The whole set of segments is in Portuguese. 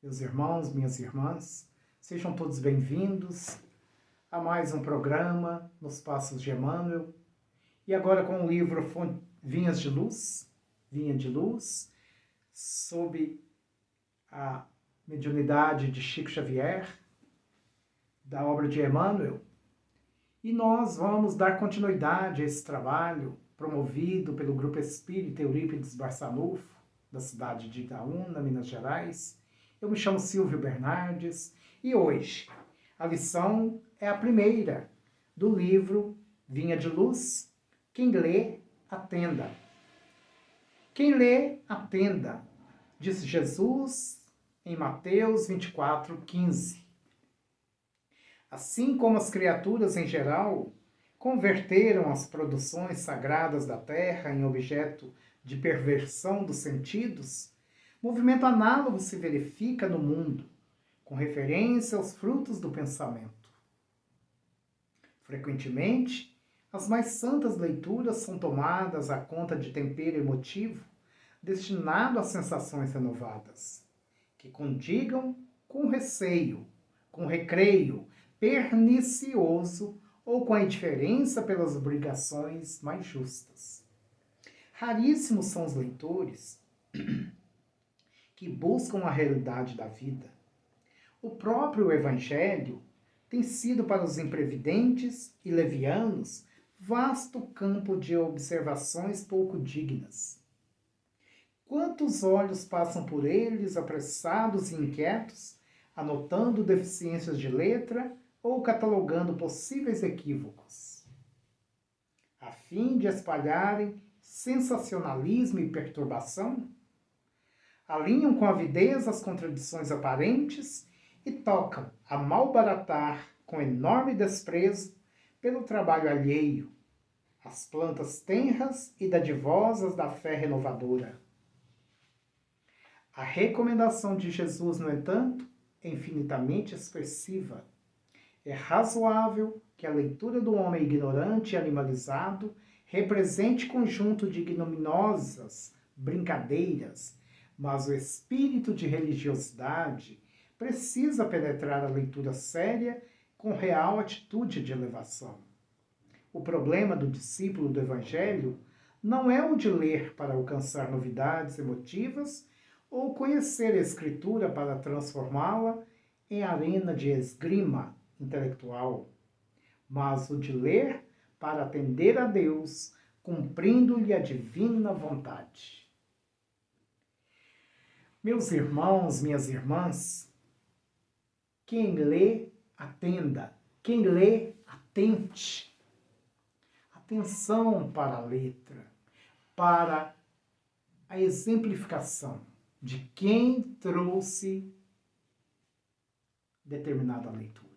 Meus irmãos, minhas irmãs, sejam todos bem-vindos a mais um programa nos Passos de Emmanuel. E agora com o livro Vinha de Luz, sob a mediunidade de Chico Xavier, da obra de Emmanuel. E nós vamos dar continuidade a esse trabalho promovido pelo Grupo Espírita Eurípides Barçanufo, da cidade de Itaúna, Minas Gerais. Eu me chamo Silvio Bernardes e hoje a lição é a primeira do livro Vinha de Luz. Quem lê, atenda. Quem lê, atenda, disse Jesus em Mateus 24:15. Assim como as criaturas em geral converteram as produções sagradas da terra em objeto de perversão dos sentidos, movimento análogo se verifica no mundo, com referência aos frutos do pensamento. Frequentemente, as mais santas leituras são tomadas à conta de tempero emotivo destinado a sensações renovadas, que condigam com receio, com recreio pernicioso ou com a indiferença pelas obrigações mais justas. Raríssimos são os leitores que buscam a realidade da vida. O próprio Evangelho tem sido para os imprevidentes e levianos vasto campo de observações pouco dignas. Quantos olhos passam por eles apressados e inquietos, anotando deficiências de letra ou catalogando possíveis equívocos, a fim de espalharem sensacionalismo e perturbação? Alinham com avidez as contradições aparentes e tocam a malbaratar com enorme desprezo pelo trabalho alheio as plantas tenras e dadivosas da fé renovadora. A recomendação de Jesus, no entanto, é infinitamente expressiva. É razoável que a leitura do homem ignorante e animalizado represente conjunto de ignominiosas brincadeiras, mas o espírito de religiosidade precisa penetrar a leitura séria com real atitude de elevação. O problema do discípulo do Evangelho não é o de ler para alcançar novidades emotivas ou conhecer a Escritura para transformá-la em arena de esgrima intelectual, mas o de ler para atender a Deus, cumprindo-lhe a divina vontade. Meus irmãos, minhas irmãs, quem lê, atenda. Quem lê, atente. Atenção para a letra, para a exemplificação de quem trouxe determinada leitura.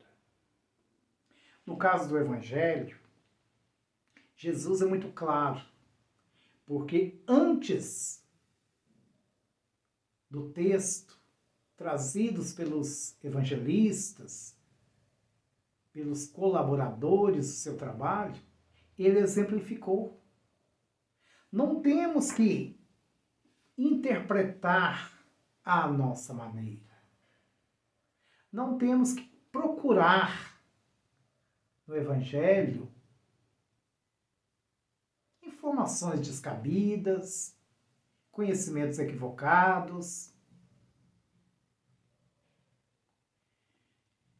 No caso do Evangelho, Jesus é muito claro, porque antes do texto trazidos pelos evangelistas, pelos colaboradores do seu trabalho, ele exemplificou. Não temos que interpretar à nossa maneira. Não temos que procurar no Evangelho informações descabidas, conhecimentos equivocados.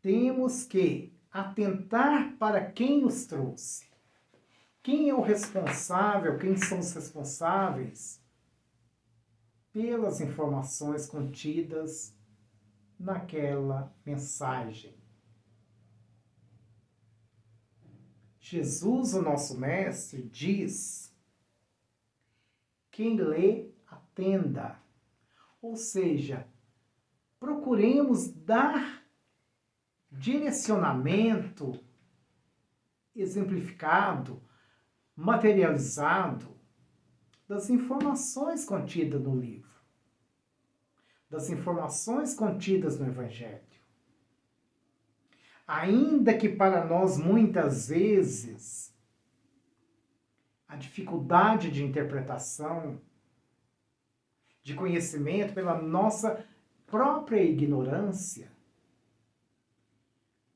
Temos que atentar para quem os trouxe. Quem é o responsável, quem são os responsáveis pelas informações contidas naquela mensagem. Jesus, o nosso mestre, diz: quem lê, atenda. Ou seja, procuremos dar direcionamento exemplificado, materializado das informações contidas no livro, das informações contidas no Evangelho. Ainda que para nós, muitas vezes, a dificuldade de interpretação, de conhecimento, pela nossa própria ignorância,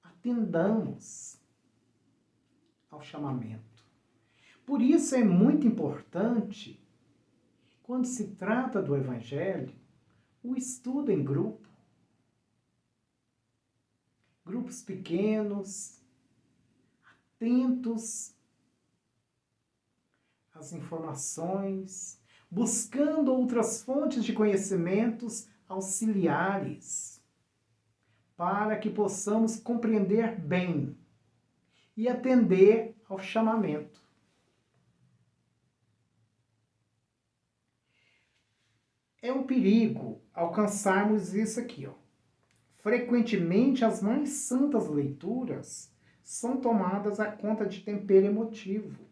atendamos ao chamamento. Por isso é muito importante, quando se trata do Evangelho, o estudo em grupo. Grupos pequenos, atentos às informações, buscando outras fontes de conhecimentos auxiliares, para que possamos compreender bem e atender ao chamamento. É um perigo alcançarmos isso aqui, ó. Frequentemente, as mais santas leituras são tomadas à conta de tempero emotivo,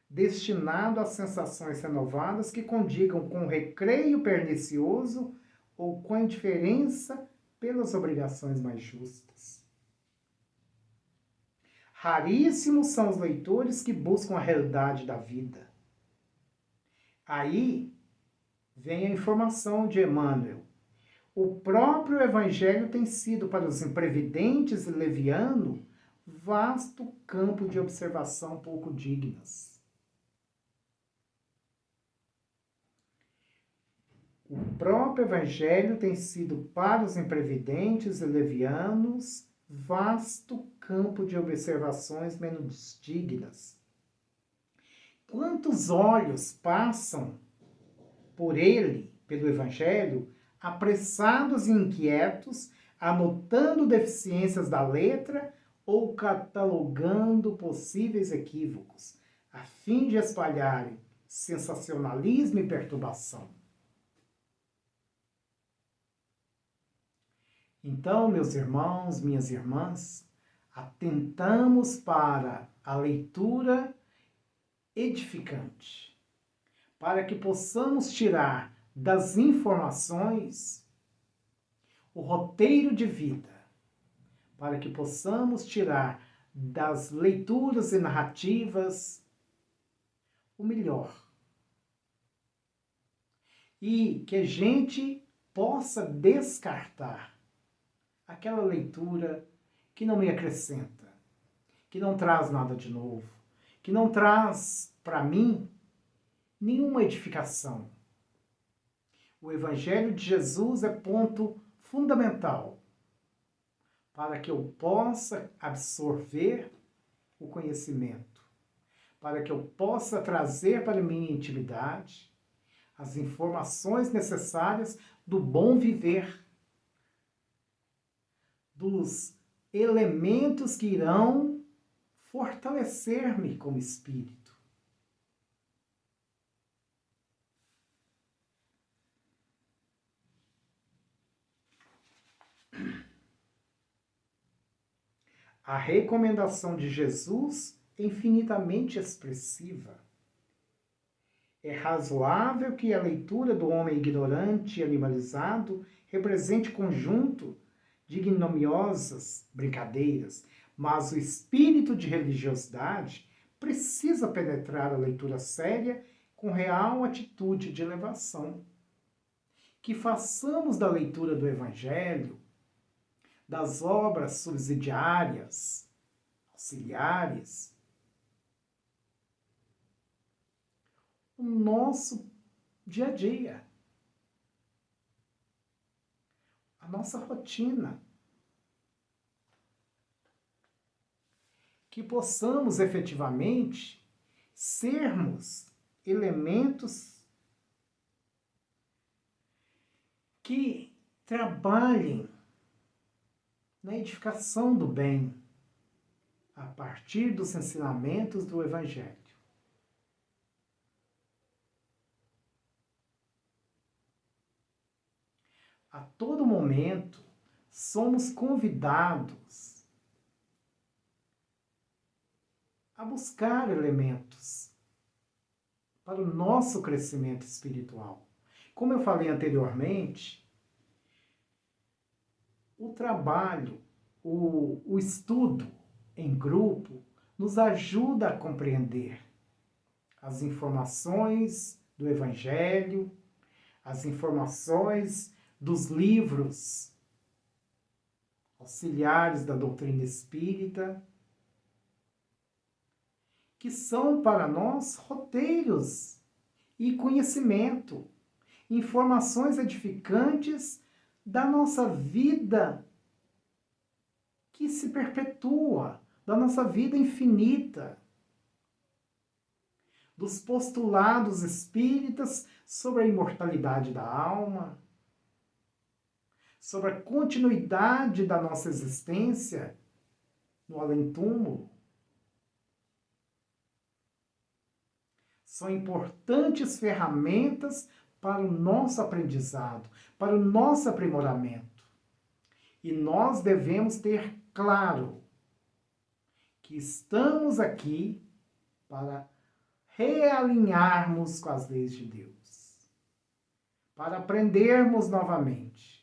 destinado a sensações renovadas que condigam com o recreio pernicioso ou com a indiferença pelas obrigações mais justas. Raríssimos são os leitores que buscam a realidade da vida. Aí vem a informação de Emmanuel. O próprio Evangelho tem sido para os imprevidentes e levianos vasto campo de observação pouco dignas. O próprio Evangelho tem sido para os imprevidentes e levianos vasto campo de observações menos dignas. Quantos olhos passam por ele, pelo Evangelho, apressados e inquietos, anotando deficiências da letra ou catalogando possíveis equívocos, a fim de espalharem sensacionalismo e perturbação. Então, meus irmãos, minhas irmãs, atentamos para a leitura edificante, para que possamos tirar das informações o roteiro de vida, para que possamos tirar das leituras e narrativas o melhor. E que a gente possa descartar aquela leitura que não me acrescenta, que não traz nada de novo, que não traz para mim nenhuma edificação. O Evangelho de Jesus é ponto fundamental para que eu possa absorver o conhecimento, para que eu possa trazer para minha intimidade as informações necessárias do bom viver, dos elementos que irão fortalecer-me como espírito. A recomendação de Jesus é infinitamente expressiva. É razoável que a leitura do homem ignorante e animalizado represente conjunto de ignominiosas brincadeiras, mas o espírito de religiosidade precisa penetrar a leitura séria com real atitude de elevação. Que façamos da leitura do Evangelho, das obras subsidiárias, auxiliares, o nosso dia a dia, a nossa rotina. Que possamos efetivamente sermos elementos que trabalhem na edificação do bem a partir dos ensinamentos do Evangelho. A todo momento somos convidados a buscar elementos para o nosso crescimento espiritual. Como eu falei anteriormente, o trabalho, o estudo em grupo nos ajuda a compreender as informações do Evangelho, as informações dos livros auxiliares da doutrina espírita, que são para nós roteiros e conhecimento, informações edificantes da nossa vida que se perpetua, da nossa vida infinita, dos postulados espíritas sobre a imortalidade da alma, sobre a continuidade da nossa existência no além-túmulo. São importantes ferramentas para o nosso aprendizado, para o nosso aprimoramento. E nós devemos ter claro que estamos aqui para realinharmos com as leis de Deus, para aprendermos novamente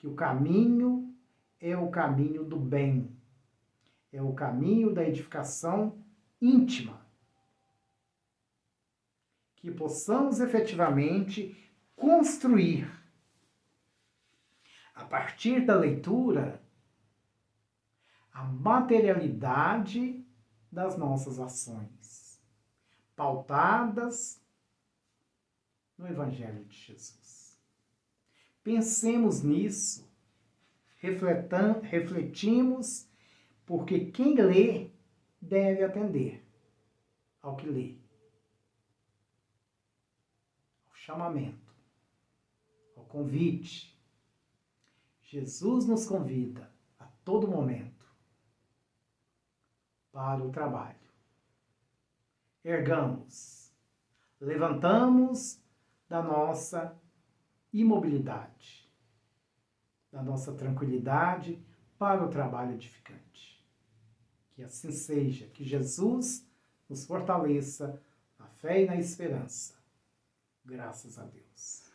que o caminho é o caminho do bem, é o caminho da edificação íntima. Que possamos efetivamente construir, a partir da leitura, a materialidade das nossas ações, pautadas no Evangelho de Jesus. Pensemos nisso, refletimos, porque quem lê deve atender ao que lê. Ao chamamento, ao convite. Jesus nos convida a todo momento para o trabalho. Ergamos, levantamos da nossa imobilidade, da nossa tranquilidade para o trabalho edificante. Que assim seja, que Jesus nos fortaleça na fé e na esperança. Graças a Deus.